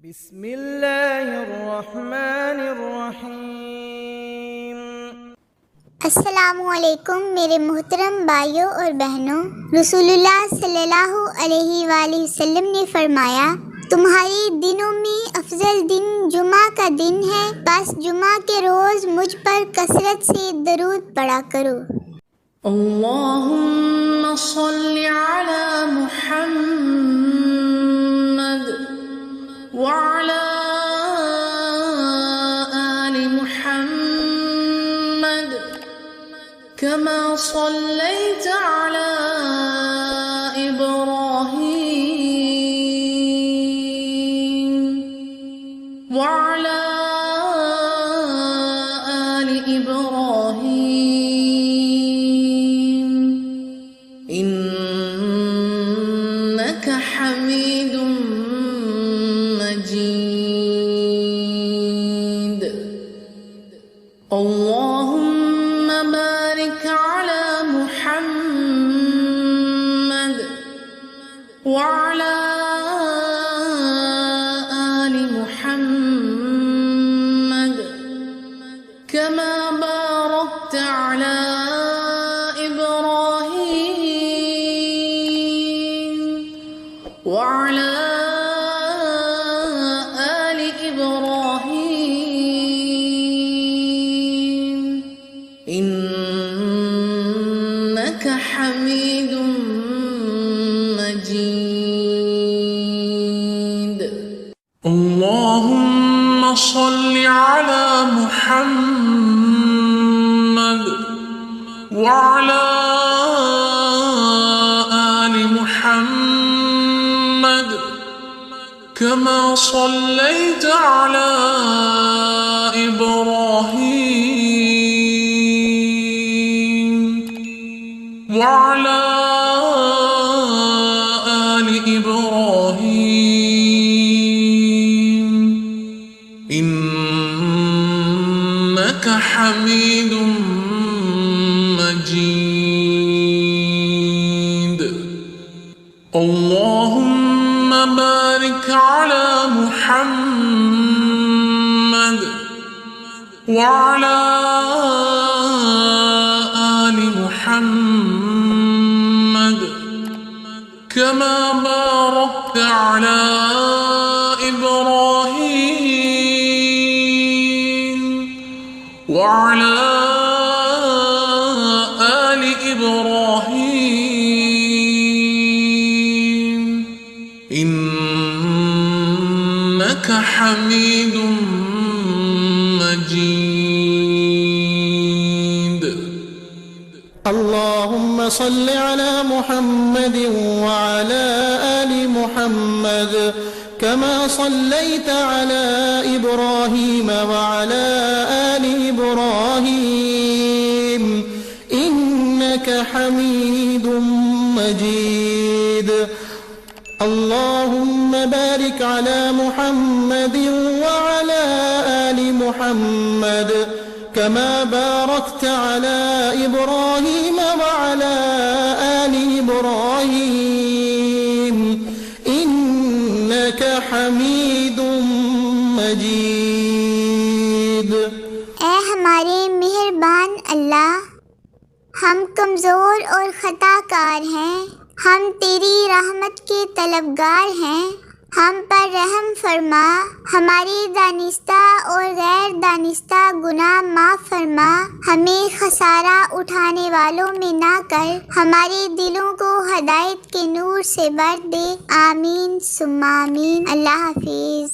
बिस्मिल्लाहिर्रहमानिर्रहीम। अस्सलामुअलैकुम मेरे मोहतरम भाइयों और बहनों, रसूलुल्लाह सल्लल्लाहु अलैहि वसल्लम ने फरमाया, तुम्हारे दिनों में अफजल दिन जुमा का दिन है, बस जुमा के रोज मुझ पर कसरत से दरूद पढ़ा करो। अल्लाहुम्मा सल्लि अला मुहम्मद व अला आलि मुहम्मद कमा सल्लैत अला इब्राहीम व अला आलि इब्राहीम इन्नका हमीदुम मजीद। अल्लाहुम्मा बारिक अला मुहम्मद व अला आलि मुहम्मद कमा बारकत अला इब्राहीम व अला आलि इब्राहीम इन्नका हमीदुम मजीद। अल्लाहुम्मा सल्लि अला मुहम्मद व अला आलि मुहम्मद कमा सल्लैत अला इब्राहीम व अला आलि इब्राहीम इन्नका हमीदुम मजीद। अल्लाहुम्मा बारिक अला मुहम्मद व अला आलि मुहम्मद कमा बारकत अला इब्राहीम व अला आलि इब्राहीम इन्नका हमीदुम मजीद। اللهم صل على محمد وعلى آل محمد كما صليت على إبراهيم وعلى آل إبراهيم إنك حميد مجيد. اللهم بارك على محمد وعلى آل محمد كما باركت على إبراهيم وعلى آل إبراهيم إنك حميد مجيد. ऐ हमारे मेहरबान अल्लाह, हम कमज़ोर और ख़ताकार हैं, हम तेरी रहमत के तलबगार हैं, हम पर रहम फरमा, हमारी दानिस्ता और गैर दानिस्ता गुनाह माफ़ फरमा, हमें खसारा उठाने वालों में ना कर, हमारे दिलों को हदायत के नूर से भर दे। आमीन सुम्मा आमीन। अल्लाह हाफिज़।